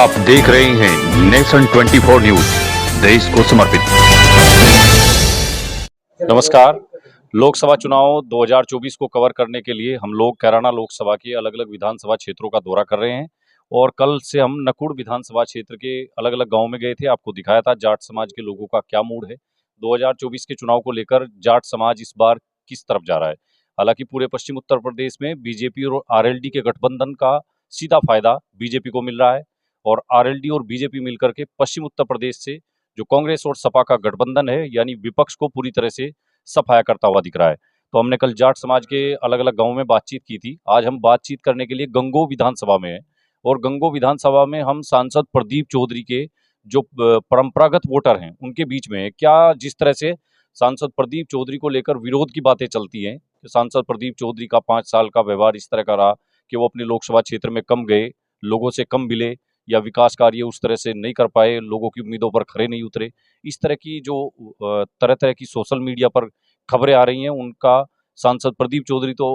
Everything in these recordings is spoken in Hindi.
आप देख रहे हैं नेशन 24 न्यूज, देश को समर्पित। नमस्कार। लोकसभा चुनाव 2024 को कवर करने के लिए हम लोग कैराना लोकसभा के अलग अलग विधानसभा क्षेत्रों का दौरा कर रहे हैं और कल से हम नकुड़ विधानसभा क्षेत्र के अलग अलग गांव में गए थे। आपको दिखाया था जाट समाज के लोगों का क्या मूड है 2024 के चुनाव को लेकर। जाट समाज इस बार किस तरफ जा रहा है। हालांकि पूरे पश्चिम उत्तर प्रदेश में बीजेपी और आरएलडी के गठबंधन का सीधा फायदा बीजेपी को मिल रहा है और आरएलडी और बीजेपी मिलकर के पश्चिम उत्तर प्रदेश से जो कांग्रेस और सपा का गठबंधन है यानी विपक्ष को पूरी तरह से सफाया करता हुआ दिख रहा है। तो हमने कल जाट समाज के अलग अलग गांवों में बातचीत की थी। आज हम बातचीत करने के लिए गंगो विधानसभा में हैं और गंगो विधानसभा में हम सांसद प्रदीप चौधरी के जो परंपरागत वोटर हैं उनके बीच में क्या जिस तरह से सांसद प्रदीप चौधरी को लेकर विरोध की बातें चलती हैं कि सांसद प्रदीप चौधरी का 5 साल का व्यवहार इस तरह का रहा कि वो अपने लोकसभा क्षेत्र में कम गए, लोगों से कम मिले या विकास कार्य उस तरह से नहीं कर पाए, लोगों की उम्मीदों पर खरे नहीं उतरे। इस तरह की जो तरह तरह की सोशल मीडिया पर खबरें आ रही हैं उनका सांसद प्रदीप चौधरी तो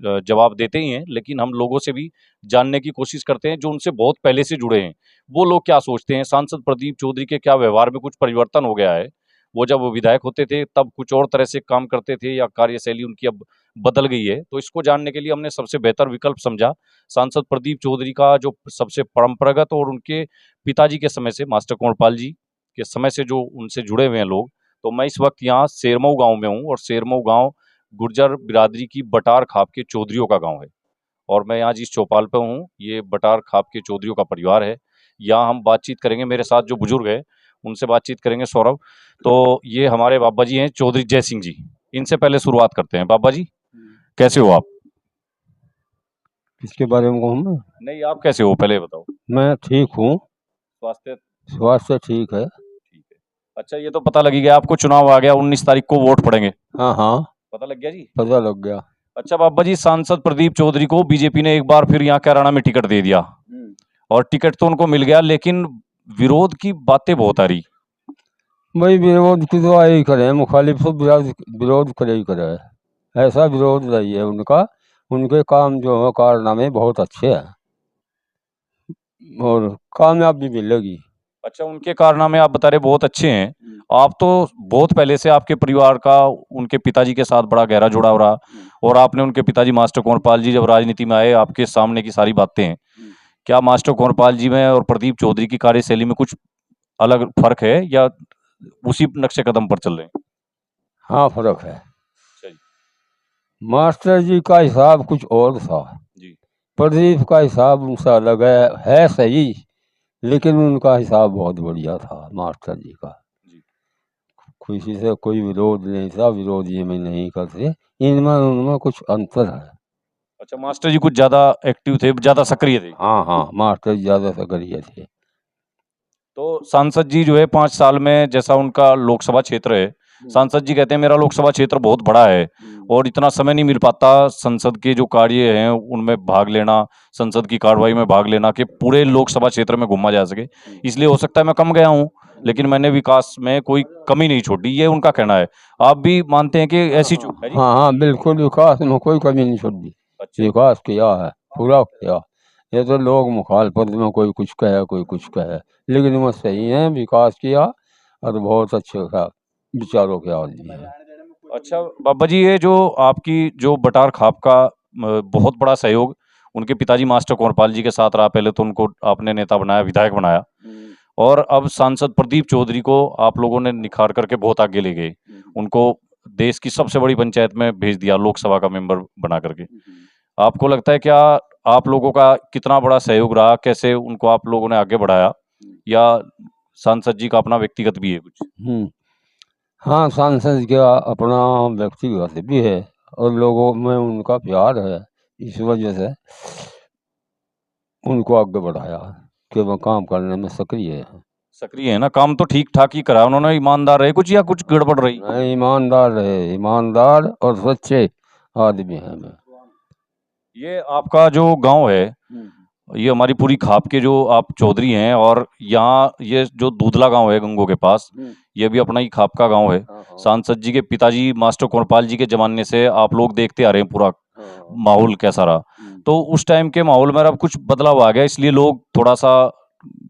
जवाब देते ही हैं, लेकिन हम लोगों से भी जानने की कोशिश करते हैं जो उनसे बहुत पहले से जुड़े हैं वो लोग क्या सोचते हैं। सांसद प्रदीप चौधरी के क्या व्यवहार में कुछ परिवर्तन हो गया है। वो जब विधायक होते थे तब कुछ और तरह से काम करते थे या कार्यशैली उनकी अब बदल गई है। तो इसको जानने के लिए हमने सबसे बेहतर विकल्प समझा सांसद प्रदीप चौधरी का जो सबसे परंपरागत और उनके पिताजी के समय से मास्टर कुंवरपाल जी के समय से जो उनसे जुड़े हुए हैं लोग। तो मैं इस वक्त यहाँ सेरमऊ गांव में हूँ और सेरमऊ गांव गुर्जर बिरादरी की बटार खाप के चौधरियों का गांव है और मैं यहाँ जिस चौपाल पे हूँ ये बटार खाप के चौधरियों का परिवार है। यहाँ हम बातचीत करेंगे, मेरे साथ जो बुजुर्ग है उनसे बातचीत करेंगे। सौरभ, तो ये हमारे बाबा जी हैं चौधरी जय सिंह जी। इनसे पहले शुरुआत करते हैं। बाबा जी कैसे हो आप? इसके बारे में कहूँ मैं? नहीं, आप कैसे हो पहले बताओ। मैं ठीक हूँ, स्वास्थ्य स्वास्थ्य ठीक है। ठीक है। अच्छा, ये तो पता लग ही गया आपको चुनाव आ गया, 19 तारीख को वोट पड़ेंगे। हाँ हाँ, पता लग गया जी? पता लग गया। अच्छा बाबा जी, सांसद प्रदीप चौधरी को बीजेपी ने एक बार फिर यहाँ कैराना में टिकट दे दिया और टिकट तो उनको मिल गया, लेकिन विरोध की बातें बहुत आ रही। भाई विरोध की तो आई करे, मुखालिफ तो विरोध करे ही करे। ऐसा विरोध नहीं है उनका, उनके काम जो है कारनामे बहुत अच्छे हैं और कामयाबी मिलेगी। अच्छा, उनके कारनामे आप बता रहे बहुत अच्छे हैं। आप तो बहुत पहले से आपके परिवार का उनके पिताजी के साथ बड़ा गहरा जुड़ाव रहा और आपने उनके पिताजी मास्टर कुंवरपाल जी जब राजनीति में आए आपके सामने की सारी बातें हैं। क्या मास्टर कुंवरपाल जी में और प्रदीप चौधरी की कार्यशैली में कुछ अलग फर्क है या उसी नक्शे कदम पर चल रहे हैं? हाँ, फर्क है। सही मास्टर जी का हिसाब कुछ और था जी। प्रदीप का हिसाब उनसे अलग है सही, लेकिन उनका हिसाब बहुत बढ़िया था मास्टर जी का। किसी से कोई विरोध नहीं था, विरोध ये में नहीं करते, इनमें उनमें कुछ अंतर है। अच्छा, मास्टर जी कुछ ज्यादा एक्टिव थे, ज्यादा सक्रिय थे। हाँ हाँ, मास्टर जी ज्यादा सक्रिय थे। तो सांसद जी जो है 5 साल में जैसा उनका लोकसभा क्षेत्र है, सांसद जी कहते हैं मेरा लोकसभा क्षेत्र बहुत बड़ा है और इतना समय नहीं मिल पाता संसद के जो कार्य हैं उनमें भाग लेना, संसद की कार्रवाई में भाग लेना कि पूरे लोकसभा क्षेत्र में घूमा जा सके। इसलिए हो सकता है मैं कम गया हूँ, लेकिन मैंने विकास में कोई कमी नहीं छोड़ी, ये उनका कहना है। आप भी मानते हैं कि ऐसी चूक है जी? हाँ हाँ, बिल्कुल, विकास में कोई कमी नहीं छोड़ी। अच्छा। विकास किया है, पूरा किया। ये तो लोग मुखालफत में कोई कुछ कहे कोई कुछ कहे, लेकिन वो सही है, विकास किया और बहुत अच्छे का विचारों के आदमी है। अच्छा बाबा जी, ये जो आपकी जो बटार खाप का बहुत बड़ा सहयोग उनके पिताजी मास्टर कुंवरपाल जी के साथ रहा। पहले तो उनको आपने नेता बनाया, विधायक बनाया और अब सांसद प्रदीप चौधरी को आप लोगों ने निखार करके बहुत आगे ले गए। उनको देश की सबसे बड़ी पंचायत में भेज दिया, लोकसभा का मेंबर बना करके। आपको लगता है क्या आप लोगों का कितना बड़ा सहयोग रहा, कैसे उनको आप लोगों ने आगे बढ़ाया, या सांसद जी का अपना व्यक्तिगत भी है कुछ? हाँ, सांसद का अपना व्यक्तिगत भी है और लोगों में उनका प्यार है, इस वजह से उनको आगे बढ़ाया कि वो काम करने में सक्रिय है। सक्रिय है ना, काम तो ठीक ठाक ही करा उन्होंने। ईमानदार रहे कुछ या कुछ गड़बड़ रही? नहीं, ईमानदार रहे, ईमानदार और सच्चे आदमी है। मैं ये आपका जो गांव है, ये हमारी पूरी खाप के जो आप चौधरी हैं और यहाँ ये जो दूधला गांव है गंगो के पास, ये भी अपना ही खाप का गांव है। सांसद जी के पिताजी मास्टर कुंवरपाल जी के जमाने से आप लोग देखते आ रहे हैं पूरा माहौल कैसा रहा। तो उस टाइम के माहौल में अब कुछ बदलाव आ गया, इसलिए लोग थोड़ा सा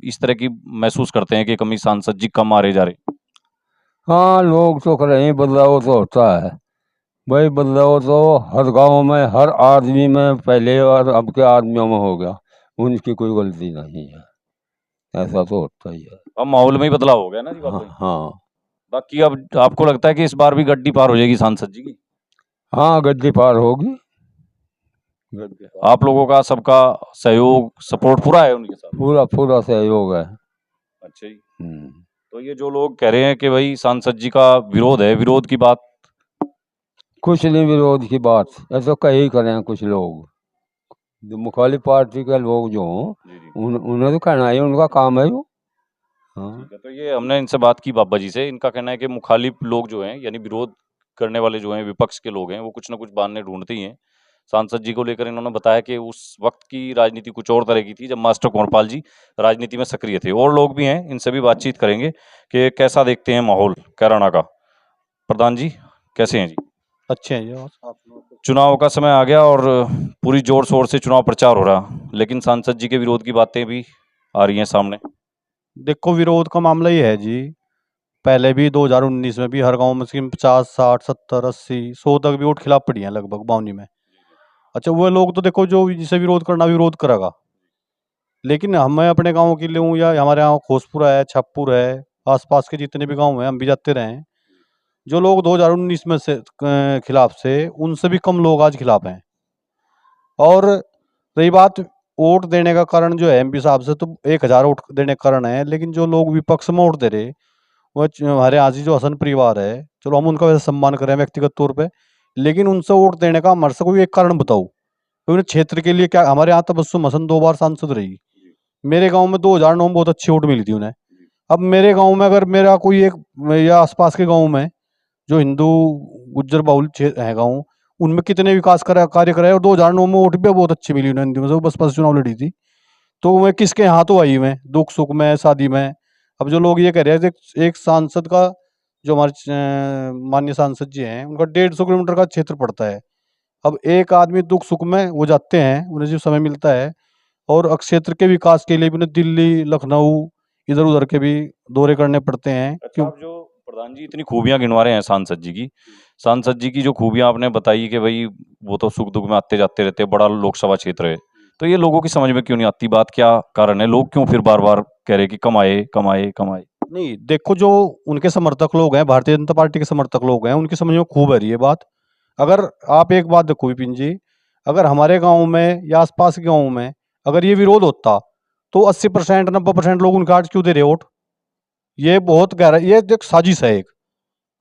इस तरह की महसूस करते हैं कि कमी सांसद जी कम आ रहे जा रहे? हाँ, लोग तो कह रहे हैं बदलाव तो होता है भाई, बदलाव तो हर गांव में, हर आदमी में पहले और अब के आदमियों में हो गया, उनकी कोई गलती नहीं है, ऐसा तो होता ही है। अब माहौल में ही बदलाव हो गया ना जी हाँ वाकई। हाँ बाकी अब आपको लगता है कि इस बार भी गड्डी पार हो जाएगी सांसद जी की? हाँ, गद्दी पार होगी, गद्दी पार। आप लोगों का सबका सहयोग सपोर्ट पूरा है उनके साथ? पूरा पूरा सहयोग है। अच्छा जी। हम्म। तो ये जो लोग कह रहे हैं कि भाई सांसद जी का विरोध है, विरोध की बात? कुछ नहीं विरोध की बात, ऐसा कहीं करें कुछ लोग, जो मुखालिफ पार्टी के लोग जो हों, जी जी। उन्हें तो कहना ही उनका काम है वो। हाँ ठीक है, तो ये हमने इनसे बात की बाबा जी से, इनका कहना है कि मुखालिफ लोग जो हैं यानी विरोध करने वाले जो हैं, विपक्ष के लोग हैं, वो कुछ ना कुछ बहाने ढूंढते ही हैं। सांसद जी को लेकर इन्होंने बताया कि उस वक्त की राजनीति कुछ और तरह की थी जब मास्टर कुंवरपाल जी राजनीति में सक्रिय थे। और लोग भी हैं, इनसे भी बातचीत करेंगे कि कैसा देखते हैं माहौल कैराना का। प्रधान जी कैसे हैं जी? अच्छे हैं जी। और आप चुनाव का समय आ गया और पूरी जोर शोर से चुनाव प्रचार हो रहा, लेकिन सांसद जी के विरोध की बातें भी आ रही हैं सामने। देखो, विरोध का मामला ये है जी, पहले भी 2019 में भी हर गांव में से 50, 60, 70, 80, 100 तक भी वोट खिलाफ पड़ी हैं लगभग बावनी में। अच्छा, वो लोग तो देखो जो जिसे विरोध करना विरोध करेगा, लेकिन हम मैं अपने गांव के लिए हूँ या हमारे यहाँ खोसपुरा है, छप्पुर है, आसपास के जितने भी गांव हैं हम भी जाते रहे हैं। जो लोग 2019 में से खिलाफ से, उनसे भी कम लोग आज खिलाफ हैं। और रही बात वोट देने का कारण जो है एमपी साहब से, तो 1000 वोट देने का कारण है, लेकिन जो लोग विपक्ष में वोट दे रहे, वो हमारे यहाँ से जो हसन परिवार है, चलो हम उनका वैसे सम्मान करें व्यक्तिगत तौर पे, लेकिन उनसे वोट देने का हमारे से कोई एक कारण बताओ। तो उन्हें क्षेत्र के लिए क्या, हमारे यहाँ तबस्सुम हसन 2 बार सांसद रही, मेरे गांव में 2009 में बहुत अच्छी वोट मिली थी उन्हें। अब मेरे गांव में अगर मेरा कोई एक, या आसपास के गांव में जो हिंदू गुज्जर बाहुल है गाँव, उनमें कितने विकास कार्य कराए, और 2009 में वोट भी बहुत अच्छी मिली उन्हें, हिंदू में से वो बसपा से चुनाव लड़ी थी। तो मैं किसके हाथों आई मैं दुख सुख में, शादी में। अब जो लोग ये कह रहे हैं कि एक सांसद का, जो हमारे माननीय सांसद जी हैं, उनका 150 किलोमीटर का क्षेत्र पड़ता है। अब एक आदमी दुख सुख में वो जाते हैं, उन्हें जो समय मिलता है, और क्षेत्र के विकास के लिए भी उन्हें दिल्ली, लखनऊ, इधर उधर के भी दौरे करने पड़ते हैं। अच्छा, क्यों? आप जो प्रधान जी इतनी खूबियां गिनवा रहे हैं सांसद जी की जो खूबियां आपने बताई कि भाई वो तो सुख दुख में आते जाते रहते हैं, बड़ा लोकसभा क्षेत्र है, तो ये लोगों की समझ में क्यों नहीं आती बात? क्या कारण है? लोग क्यों फिर बार बार कह रहे हैं कि कमाए कमाए कमाए? नहीं, देखो, जो उनके समर्थक लोग हैं, भारतीय जनता पार्टी के समर्थक लोग हैं, उनकी समझ में खूब आ रही है बात। अगर आप एक बात देखो विपिन जी, अगर हमारे गांव में या आसपास के गांव में अगर ये विरोध होता, तो 80%, 90% लोग उनका आज क्यों दे रहे वोट? ये बहुत गहरा, ये एक साजिश है,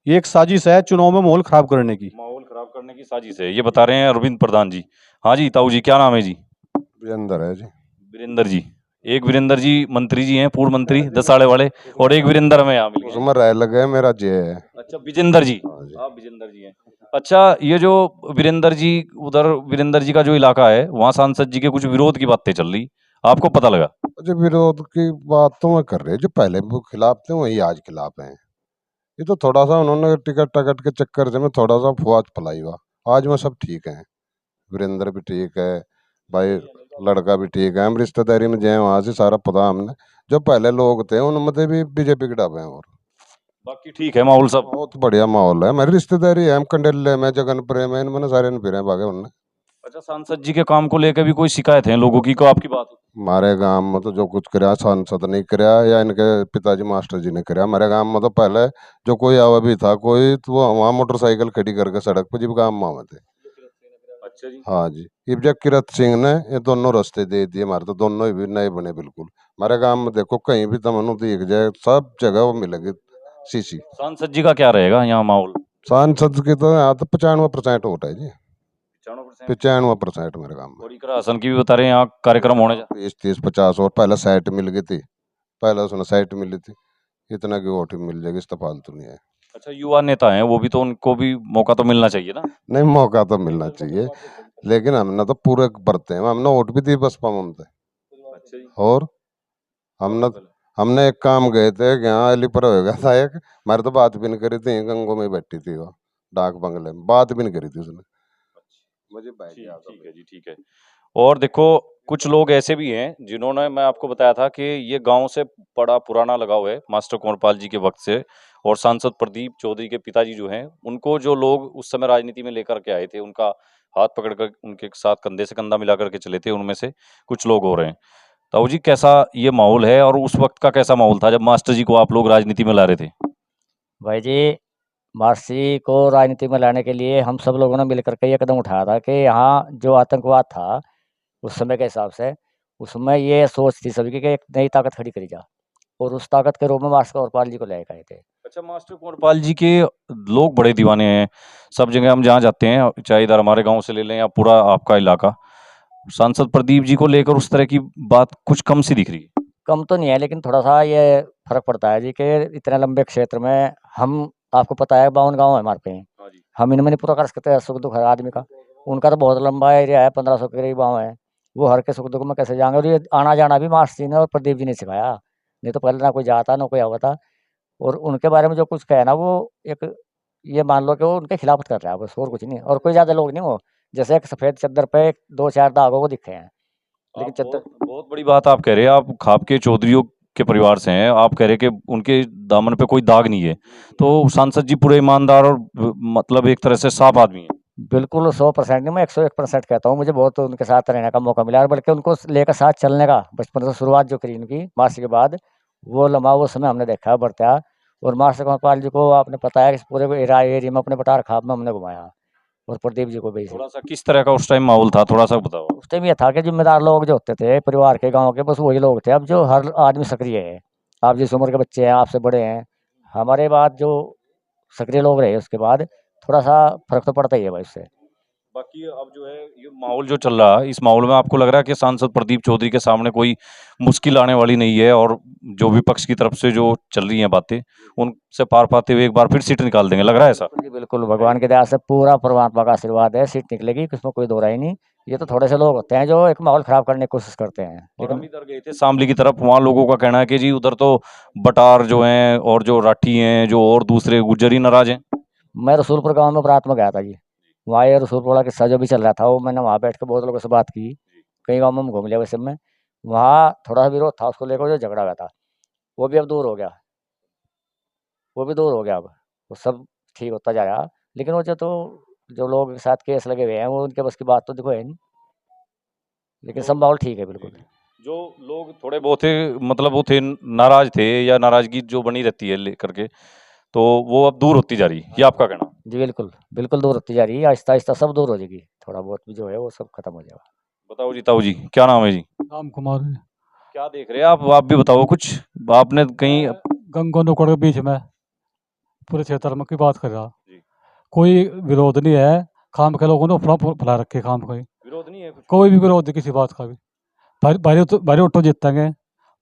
ये एक साजिश है चुनाव में माहौल खराब करने की। माहौल खराब करने की साजिश है, ये बता रहे हैं अरविंद प्रधान जी। हाँ जी ताऊ जी, क्या नाम है जी? वीरेंद्र है जी। वीरेंद्र जी। एक वीरेंद्र जी मंत्री जी हैं, पूर्व मंत्री दसाड़े वाले, और एक वीरेंद्र में यहाँ मिल गए। उसमें राय लगे मेरा जे है। अच्छा विजेंद्र जी, हाँ जी। आप विजेंद्र जी हैं। अच्छा, ये जो वीरेंद्र जी, उधर वीरेंद्र जी का जो इलाका है वहाँ सांसद जी के कुछ विरोध की बातें चल रही, आपको पता लगा? जो विरोध की बात तो मैं कर रहे, जो पहले वो खिलाफ थे वही आज खिलाफ हैं। ये तो थोड़ा सा उन्होंने टिकट टकट के चक्कर से में थोड़ा सा फुआद फैलाई हुआ। आज में सब ठीक हैं, वीरेंद्र भी ठीक है, भाई लड़का भी ठीक है, हम रिश्तेदारी में जाए वहाँ से सारा पता हमने। जो पहले लोग थे उनमें से भी बीजेपी के डाबे हैं, और बाकी ठीक है माहौल सब? बहुत बढ़िया माहौल है। हमारी रिश्तेदारी है, हम कंडेले में, जगनपुरे में, इनमें सारे ने फिरे भागे उनने। अच्छा, सांसद जी के काम को लेकर भी कोई शिकायत है लोगों की, को आपकी बात? हमारे गांव में तो जो कुछ कराया सांसद नहीं कराया, या इनके पिताजी मास्टर जी ने कराया। हमारे गांव में तो पहले जो कोई आवा भी था कोई, तो वो वहाँ मोटरसाइकिल खड़ी करके सड़क पर जब गांव में आवे थे। अच्छा जी। हाँ जी, इब्जा किरत सिंह ने ये दोनों रास्ते दे दिए हमारे, तो दोनों ही भी नए बने बिल्कुल। हमारे गांव में देखो कहीं भी तमनु दिख जाए, सब जगह वो मिलेगी सीसी। सांसद जी का क्या रहेगा यहाँ माहौल? सांसद की तो यहाँ तो 95% वोट है जी, 95%? 95% मेरे गांव में। और इकरा हसन की भी बता रहे हैं यहाँ कार्यक्रम होने जा। 20, 30, 50 और पहले साइट मिल गई थी, पहले उसने साइट मिली थी, इतना की वोट मिल जाएगी, इस फालतू नहीं है। अच्छा, युवा नेता हैं वो भी, तो उनको भी मौका तो मिलना चाहिए ना? नहीं, मौका तो मिलना चाहिए, लेकिन हमने तो पूरे भरते हैं, हमने वोट भी दी बसपा में थे। अच्छा जी। और हमने एक काम गए थे कि यहाँ अली पर हो गया था एक, हमारे तो बात भी नहीं करी थी, गंगो में बैठी थी वो डाक बंगले में, बात भी नहीं करी थी उसने। मुझे बैठ गया था। ठीक है जी, ठीक है। और देखो कुछ लोग ऐसे भी हैं जिन्होंने, मैं आपको बताया था कि ये गांव से बड़ा पुराना लगाव है मास्टर कुंवरपाल जी के वक्त से, और सांसद प्रदीप चौधरी के पिताजी जो हैं उनको जो लोग उस समय राजनीति में लेकर के आए थे, उनका हाथ पकड़कर उनके साथ कंधे से कंधा मिला करके चले थे, उनमें से कुछ लोग हो रहे हैं। ताऊ जी, कैसा ये माहौल है और उस वक्त का कैसा माहौल था जब मास्टर जी को आप लोग राजनीति में ला रहे थे? भाई जी, मार्सी को राजनीति में लाने के लिए हम सब लोगों ने मिलकर के ये कदम उठाया था कि यहाँ जो आतंकवाद था उस समय के हिसाब से, उसमें ये सोच थी सभी की कि एक नई ताकत खड़ी करी जा, और उस ताकत के रूप में मास्टर कुंवरपाल जी को लेकर आए थे। अच्छा, मास्टर कुंवरपाल जी के लोग बड़े दीवाने हैं। सब जगह हम जहाँ जाते हैं, चाहे इधर हमारे गांव से ले लें या पूरा आपका इलाका, सांसद प्रदीप जी को लेकर उस तरह की बात कुछ कम सी दिख रही है। कम तो नहीं है, लेकिन थोड़ा सा ये फर्क पड़ता है जी कि इतने लंबे क्षेत्र में हम, आपको पता है 52 गाँव है हमारे पे, हाँ जी। हम इनमें नहीं पूरा कर सकते सुख दुख हर आदमी का। उनका तो बहुत लंबा एरिया है, 1500 के करीब गाँव है, वो हर के सुख दुख में कैसे जाएंगे। और ये आना जाना भी मास्टर जी ने और प्रदीप जी ने सिखाया, नहीं तो पहले ना कोई जाता ना कोई आता। और उनके बारे में जो कुछ कहे ना, वो एक ये मान लो कि वो उनके खिलाफत कर रहा है बस, और कुछ नहीं। और कोई ज़्यादा लोग नहीं, वो जैसे एक सफ़ेद चद्दर पे 2-4 दागों को दिखे हैं, लेकिन आप चद्दर बहुत बहुत बड़ी बात आप कह रहे हैं। आप खाप के चौधरियों के परिवार से हैं, आप कह रहे हैं कि उनके दामन पे कोई दाग नहीं है, तो सांसद जी पूरे ईमानदार और मतलब एक तरह से साफ आदमी हैं। बिल्कुल 100% नहीं, मैं 101% कहता हूँ। मुझे बहुत उनके साथ रहने का मौका मिला, और बल्कि उनको लेकर साथ चलने का बचपन से शुरुआत जो करी उनकी मार्सी के बाद, वो लम्हा वो समय हमने देखा है बढ़ता। और मास्टर कुंवरपाल जी को आपने पता है कि पूरे एरिया में अपने बटार खाप में हमने घुमाया, और प्रदीप जी को भी। थोड़ा सा किस तरह का उस टाइम माहौल था, थोड़ा सा बताओ। उस टाइम ये था कि जिम्मेदार लोग जो होते थे परिवार के, गांव के, बस वही लोग थे। अब जो हर आदमी सक्रिय है, आप जिस उम्र के बच्चे हैं, आपसे बड़े हैं, हमारे बाद जो सक्रिय लोग रहे उसके बाद थोड़ा सा फर्क तो पड़ता ही है भाई उससे। बाकी अब जो है ये माहौल जो चल रहा है, इस माहौल में आपको लग रहा है कि सांसद प्रदीप चौधरी के सामने कोई मुश्किल आने वाली नहीं है, और जो विपक्ष की तरफ से जो चल रही हैं बातें, उनसे पार पाते हुए एक बार फिर सीट निकाल देंगे, लग रहा है ऐसा? जी बिल्कुल, भगवान की दया से पूरा परमात्मा का आशीर्वाद है, सीट निकलेगी, इसमें कोई दो राय नहीं। ये तो थोड़े से लोग होते हैं जो एक माहौल खराब करने की कोशिश करते हैं, और हम लेकिन इधर गए थे शामली की तरफ, वहाँ लोगों का कहना है कि जी उधर तो बटार जो हैं और जो राठी हैं जो और दूसरे गुज्जर ही नाराज हैं। मैं रसूलपुर गांव में बारात में गया था जी। वहाँ ये रसूलपुर वाला किस्सा जो भी चल रहा था, वो मैंने वहाँ बैठ के बहुत लोगों से बात की, कई गाँव में घूम लिया वैसे में। वहाँ थोड़ा सा विरोध था उसको लेकर, जो झगड़ा हुआ था वो भी अब दूर हो गया, वो भी दूर हो गया। अब वो सब ठीक होता जा रहा, लेकिन वो जो लोग के साथ केस लगे हुए हैं, वो उनके बस की बात तो देखो है नहीं, लेकिन सब माहौल ठीक है बिल्कुल। जो लोग थोड़े बहुत थे, मतलब वो थे नाराज थे, या नाराजगी जो बनी रहती है लेकर के, तो वो अब दूर होती जा रही है, ये आपका कहना? जी बिल्कुल, बिल्कुल दूर होती जा रही है, आहिस्ता आहिस्ता सब दूर हो जाएगी, थोड़ा बहुत भी जो है वो सब खत्म हो जाएगा। बताओ जी, ताऊ जी क्या नाम है जी? राम कुमार है। क्या देख रहे हैं आप भी बताओ कुछ। आपने कहीं गंगा नौकड़ के बीच में पूरे क्षेत्र में की बात कर रहा, जी। कोई विरोध नहीं है। खाम के लोगों ने फुला फुला रखे, खाम कोई विरोध नहीं है कुछ? कोई भी विरोध नहीं किसी बात का भी। भारी ऑटो जीतेंगे।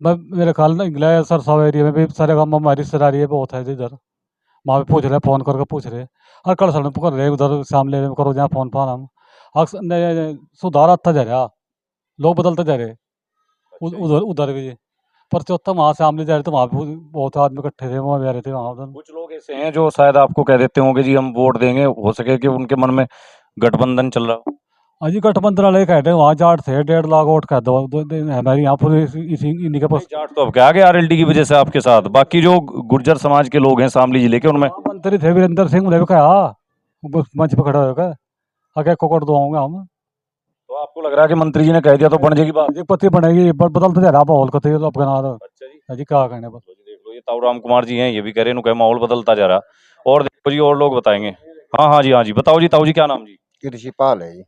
मैं मेरे ख्याल में इंग्लैंड सरसाव एरिया में भी सारे गाँव में हमारी रिश्तेदारी है बहुत है इधर, वहाँ पे पूछ रहे, फ़ोन करके पूछ रहे, हर कल सड़क कर रहे उधर सामने में करो जहाँ फ़ोन पान हम अक्सर सुधार आता जा रहा, लोग बदलते जा रहे। उधर उधर भी पर चौथा वहाँ से आमने जा रहे, तो वहाँ भी बहुत आदमी इकट्ठे थे, वहाँ भी आ रहे थे वहाँ उधर। कुछ लोग ऐसे हैं जो शायद आपको कह देते होंगे जी हम वोट देंगे, हो सके कि उनके मन में गठबंधन चल रहा हो। अजी गठबंधन वाले कह रहे वहाँ जाट थे 1.5 लाख वोट कह दो, हमारे यहाँ पूरे इसी इन्हीं के पास। जाट तो अब क्या आ गया आरएलडी की वजह से आपके साथ, बाकी जो गुर्जर समाज के लोग हैं शामली जिले के, उनमें मंत्री थे वीरेंद्र सिंह, उन्हें भी कहा मंच पर खड़ा होकर आगे कोकड़ दो हम। तो आपको लग रहा है कि मंत्री जी ने कह दिया तो बन जाएगी बात? पति बनेगी, बदलते जा रहा माहौल को, तो अपना। अच्छा जी। अजी क्या कहने बस। देख लो, ये ताऊ राम कुमार जी हैं, ये भी कह रहे हैं माहौल बदलता जा रहा। और देखो जी, और लोग बताएंगे। हाँ हाँ जी, हाँ जी, बताओ जी ताऊ जी क्या नाम जी? कृषिपाल है जी।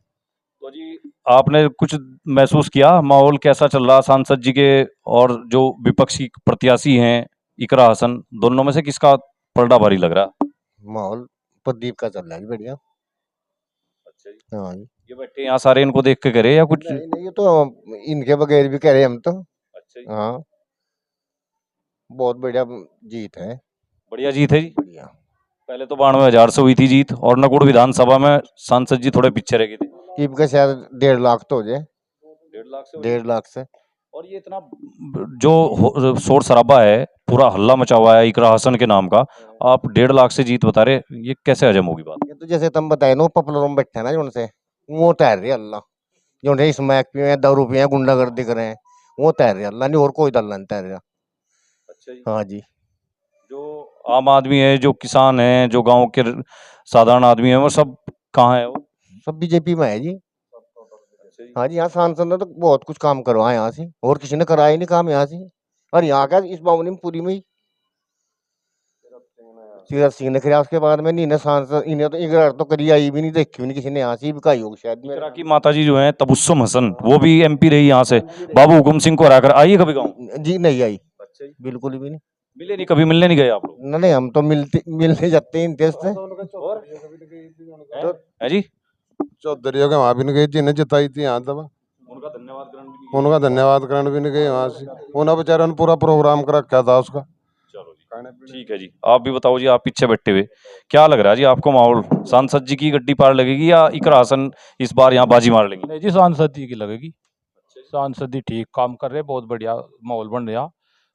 तो जी आपने कुछ महसूस किया, माहौल कैसा चल रहा सांसद जी के और जो विपक्षी प्रत्याशी हैं इकरा हसन, दोनों में से किसका पलड़ा भारी लग रहा? माहौल प्रदीप का चल रहा है बढ़िया। अच्छा जी। हाँ जी। ये बैठे यहाँ सारे इनको देख के करे या कुछ? नहीं नहीं, ये तो इनके बगैर भी कह रहे हम तो। अच्छा जी। हाँ, बहुत बढ़िया जीत है। बढ़िया जीत है जी। बढ़िया। पहले तो 92,000 से हुई थी जीत, और नकुड़ विधानसभा में सांसद जी थोड़े पीछे रह गए थे। इनका शायद 1.5 लाख तो हो जाए। 1.5 लाख से 1.5 लाख से। और ये इतना जो शोर शराबा है, पूरा हल्ला मचा हुआ है इकरा हसन के नाम का, आप 1.5 लाख से जीत बता रहे, ये कैसे हजम होगी बात? ये तो जैसे तुम बताए ना, पपलों में बैठे ना जो उनसे वो तैर रही अल्लाह, जो नहीं स्मैक पिए हैं, दारू पिए हैं, गुंडागर्दी करे हैं, वो तैर रहा अल्लाह नहीं, और कोई दल नहीं तैर रहा। अच्छा जी। हाँ जी। जो आम आदमी है, जो किसान है, जो गांव के साधारण आदमी है, वो सब कहाँ है वो? सब बीजेपी में है जी। हाँ जी, यहाँ सांसद ने तो बहुत कुछ काम करवाया यहाँ से, और किसी ने कराया ही नहीं काम यहाँ से। और यहाँ का इस बावनी में पूरी में ही तीरथ सिंह ने किया, उसके बाद में नीने सांसद इन्हें तो इगरार तो करी आई भी नहीं, देखी भी नहीं किसी ने यहाँ से भी का योग शायद इकरा की माताजी जो है तबस्सुम हसन, वो भी एमपी रही यहाँ से, बाबू हुकुम सिंह को हराकर आई है कभी गाँव? जी नहीं आई, अच्छा जी। बिल्कुल भी नहीं। मिले नहीं, कभी मिलने नहीं गए आप लोग? नहीं, हम तो मिलने जाते हैं इनके से। है जी। चौधरी के वहाँ भी नहीं गई, जिन्हें जिताई थी यहाँ दबा, उनका धन्यवाद ग्रहण भी नहीं उनका धन्यवाद करण भी नहीं गए वहाँ से। उन्हें बेचारे ने पूरा प्रोग्राम कर रखा था उसका। किया। चलो जी, ठीक है जी। आप भी बताओ जी, आप पीछे बैठे हुए क्या लग रहा है जी आपको माहौल? सांसद जी की गड्डी पार लगेगी या इकरा हसन इस बार यहाँ बाजी मार लेंगे? नहीं जी, सांसद जी की लगेगी। सांसद जी ठीक काम कर रहे, बहुत बढ़िया माहौल बन रहा,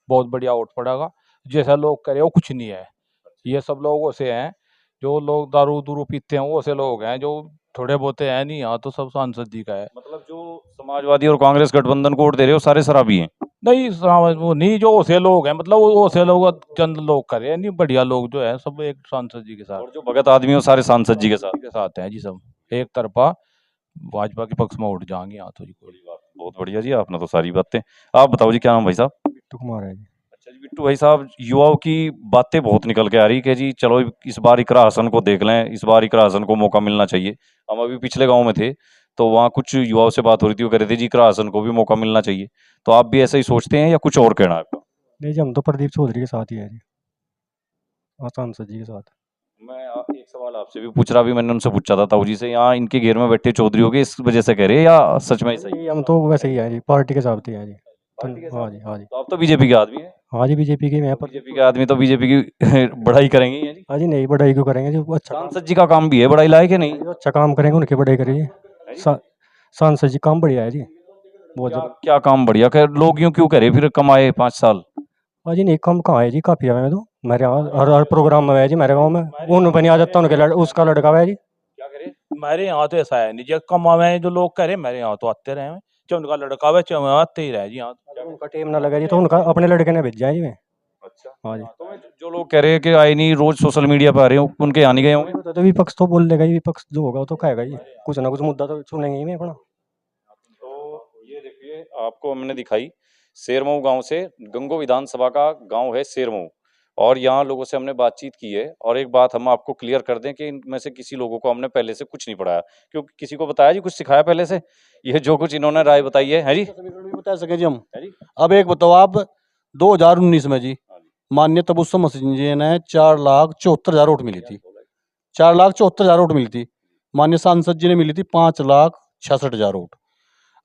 बहुत बढ़िया वोट पड़ेगा। जैसा लोग करे वो कुछ नहीं है, ये सब लोग ऐसे हैं जो लोग दारू दूरू पीते हैं, वो ऐसे लोग हैं जो थोड़े बहुत हैं नहीं। यहाँ तो सब सांसद जी का है। मतलब जो समाजवादी और कांग्रेस गठबंधन को वोट दे रहे हो सारे शराबी हैं? नहीं वो नहीं, जो ऐसे लोग हैं, मतलब वो ऐसे लोग चंद लोग करे नहीं, बढ़िया लोग जो है सब एक सांसद जी के साथ और जो भगत आदमी हो सारे सांसद जी के साथ। हैं जी, सब एक तरफा भाजपा के पक्ष में उठ जाएंगे यहाँ तो जी। बड़ी बात, बहुत बढ़िया जी, आपने तो सारी बातें। आप बताओ जी, क्या नाम भाई साहब? बिट्टू कुमार है जी। अच्छा जी, बिट्टू भाई साहब, युवाओं की बातें बहुत निकल के आ रही कि जी चलो इस बार इकरा हसन को देख लें, इस बार इकरा हसन को मौका मिलना चाहिए। हम अभी पिछले गांव में थे तो वहाँ कुछ युवाओं से बात हो रही थी, वो कह रहे थे जी इकरा हसन को भी मौका मिलना चाहिए। तो आप भी ऐसा ही सोचते हैं या कुछ और कहना है आपका? नहीं जी, हम तो प्रदीप चौधरी के साथ ही है जी, हाँ सांसद जी के साथ। मैं एक सवाल आपसे भी पूछ रहा, भी मैंने उनसे पूछा था ताऊ जी से, यहाँ इनके घेर में बैठे चौधरी हो गए इस वजह से कह रहे हैं या सच में ऐसा ही? नहीं, हम तो वैसे ही है जी, पार्टी के साथ ही है जी। पार्टी के हाँ साथ? जी, हाँ जी, तो आप तो बीजेपी के आदमी हैं। हाँ जी, बीजेपी के हैं पर। बीजेपी के आदमी तो बीजेपी की बढ़ाई करेंगे ही हैं जी। हाँ जी, नहीं बढ़ाई क्यों करेंगे जी, वो अच्छा सांसद जी का काम भी है बढ़ाई लाए कि नहीं? जो अच्छा काम करेंगे उनकी बढ़ाई करिए। सांसद जी काम बढ़िया है जी, बहुत क्या, ज़्यादा। क्या काम बढ़िया कर, लोग यूं क्यों करे फिर कमाए 5 साल? हाँ जी, नहीं कम कहाँ है जी, काफ़ी है में तो मेरे यहाँ हर प्रोग्राम में है जी, मेरे गाँव में उन बनी आ जाता है, उनके उसका लड़का है जी। क्या करे, मेरे यहाँ तो ऐसा है नहीं, जो कमावे जो लोग करे मेरे यहाँ तो आते रहे, चाहे उनका लड़का है चाहे आते ही रहे जी यहाँ। अगर उनका टेम ना लगा जी तो उनका अपने लड़के ने भेजा जी में। अच्छा। हाँ जी, तो जो लोग कह रहे हैं कि आए नहीं, रोज सोशल मीडिया पर आ रहे हो, उनके यहाँ नहीं गए होंगे? तो विपक्ष तो बोल देगा जी, विपक्ष जो होगा वो तो कहेगा जी, कुछ ना कुछ मुद्दा तो सुनेंगे ही नहीं अपना। तो ये देखिए, आपको हमने दिखाई शेरमऊ गांव से, गंगो विधानसभा का गांव है शेरमऊ, और यहाँ लोगों से हमने बातचीत की है। और एक बात हम आपको क्लियर कर दें कि इनमें से किसी लोगों को हमने पहले से कुछ नहीं पढ़ाया, क्योंकि किसी को बताया जी कुछ सिखाया पहले से? ये जो कुछ इन्होंने राय बताई है जी, बता सके जी हम। है जी। अब एक बताओ आप, 2019 में जी माननीय तबस्सुम हसन जी ने 4,74,000 वोट मिली थी, 4,74,000 वोट मिली थी। माननीय सांसद जी ने मिली थी 5,66,000 वोट।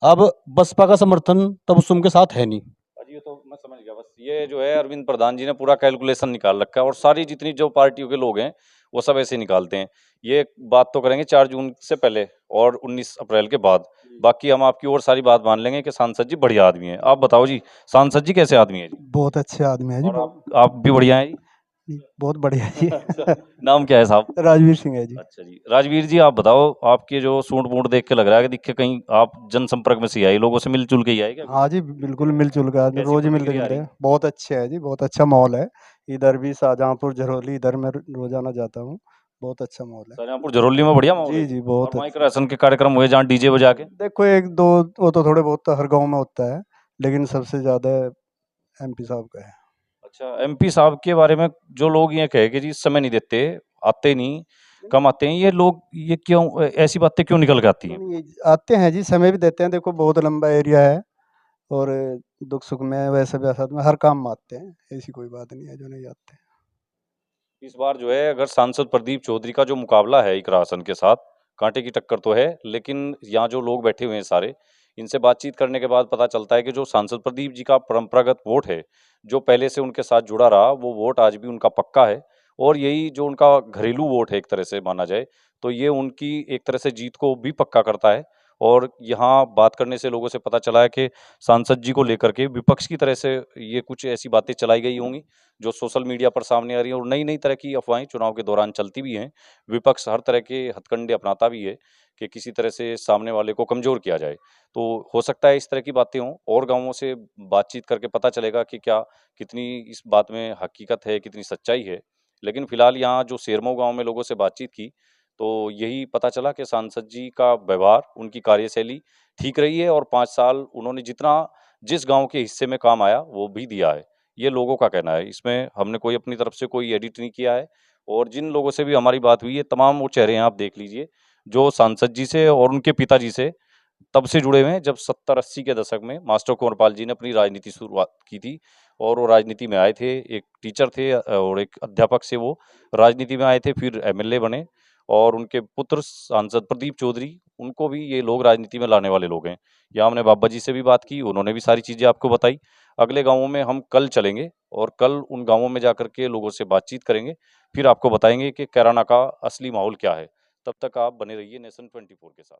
अब बसपा का समर्थन तबस्सुम के साथ है नहीं। ये तो मैं समझ गया, बस ये जो है अरविंद प्रधान जी ने पूरा कैलकुलेशन निकाल रखा है, और सारी जितनी जो पार्टियों के लोग हैं वो सब ऐसे निकालते हैं। ये बात तो करेंगे 4 जून से पहले और 19 अप्रैल के बाद, बाकी हम आपकी और सारी बात मान लेंगे कि सांसद जी बढ़िया आदमी है। आप बताओ जी, सांसद जी कैसे आदमी है जी? बहुत अच्छे आदमी है जी, और आप भी बढ़िया हैं जी? बहुत बढ़िया जी। नाम क्या है साहब? राजवीर सिंह है जी। अच्छा जी, राजवीर जी आप बताओ, आपके जो सूंड बूंद देख के लग रहा है कि दिखे कहीं आप जनसंपर्क में से आए, लोगों से मिलजुल के ही आए क्या? हाँ जी, बिल्कुल मिलजुल कर कैसी रोज ही मिलते प्रतिक्रिया आ जुलते रही हैं। बहुत अच्छे है जी, बहुत अच्छा माहौल है। इधर भी शाहजहाँपुर झरोली, इधर मैं रोजाना जाता हूँ, बहुत अच्छा माहौल है। शाहजहाँपुर झरोली में बढ़िया माहौल है? जी जी, बहुत और माइक राशन के कार्यक्रम हुए जहाँ डीजे बजा के? देखो एक दो वो तो थोड़े बहुत तो हर गांव में होता है, लेकिन सबसे ज्यादा एमपी साहब का है। अच्छा, एमपी साहब के बारे में जो लोग ये कहे कि जी समय नहीं देते, आते नहीं, कम आते हैं, ये लोग ये क्यों, ऐसी बातें क्यों निकल के आती हैं? नहीं, आते हैं जी, समय भी देते हैं। देखो बहुत लंबा एरिया है और दुख सुख में वैसे भी साथ में हर काम में आते हैं, ऐसी कोई बात नहीं है जो नहीं आते। इस बार जो है अगर सांसद प्रदीप चौधरी का जो मुकाबला है इकरा हसन के साथ, कांटे की टक्कर तो है, लेकिन यहाँ जो लोग बैठे हुए हैं सारे, इनसे बातचीत करने के बाद पता चलता है कि जो सांसद प्रदीप जी का परंपरागत वोट है, जो पहले से उनके साथ जुड़ा रहा, वो वोट आज भी उनका पक्का है। और यही जो उनका घरेलू वोट है एक तरह से माना जाए, तो ये उनकी एक तरह से जीत को भी पक्का करता है। और यहाँ बात करने से लोगों से पता चला है कि सांसद जी को लेकर के विपक्ष की तरह से ये कुछ ऐसी बातें चलाई गई होंगी जो सोशल मीडिया पर सामने आ रही हैं और नई नई तरह की अफवाहें चुनाव के दौरान चलती भी हैं। विपक्ष हर तरह के हथकंडे अपनाता भी है कि किसी तरह से सामने वाले को कमजोर किया जाए। तो हो सकता है इस तरह की बातें हों और गांवों से बातचीत करके पता चलेगा कि क्या कितनी इस बात में हकीकत है, कितनी सच्चाई है। लेकिन फिलहाल यहाँ जो सेरमऊ गांव में लोगों से बातचीत की तो यही पता चला कि सांसद जी का व्यवहार, उनकी कार्यशैली ठीक रही है और 5 साल उन्होंने जिस गांव के हिस्से में काम आया वो भी दिया है। ये लोगों का कहना है। इसमें हमने कोई अपनी तरफ से कोई एडिट नहीं किया है और जिन लोगों से भी हमारी बात हुई है तमाम वो चेहरे हैं, आप देख लीजिए, जो सांसद जी से और उनके पिताजी से तब से जुड़े हुए हैं जब 70-80 के दशक में मास्टर कुंवरपाल जी ने अपनी राजनीति शुरुआत की थी और वो राजनीति में आए थे। एक टीचर थे और एक अध्यापक से वो राजनीति में आए थे, फिर एमएलए बने और उनके पुत्र सांसद प्रदीप चौधरी, उनको भी ये लोग राजनीति में लाने वाले लोग हैं। यहाँ हमने बाबा जी से भी बात की, उन्होंने भी सारी चीज़ें आपको बताई। अगले गाँवों में हम कल चलेंगे और कल उन गाँवों में जाकर के लोगों से बातचीत करेंगे, फिर आपको बताएंगे कि कैराना का असली माहौल क्या है। तब तक आप बने रहिए नेशन 24 के साथ।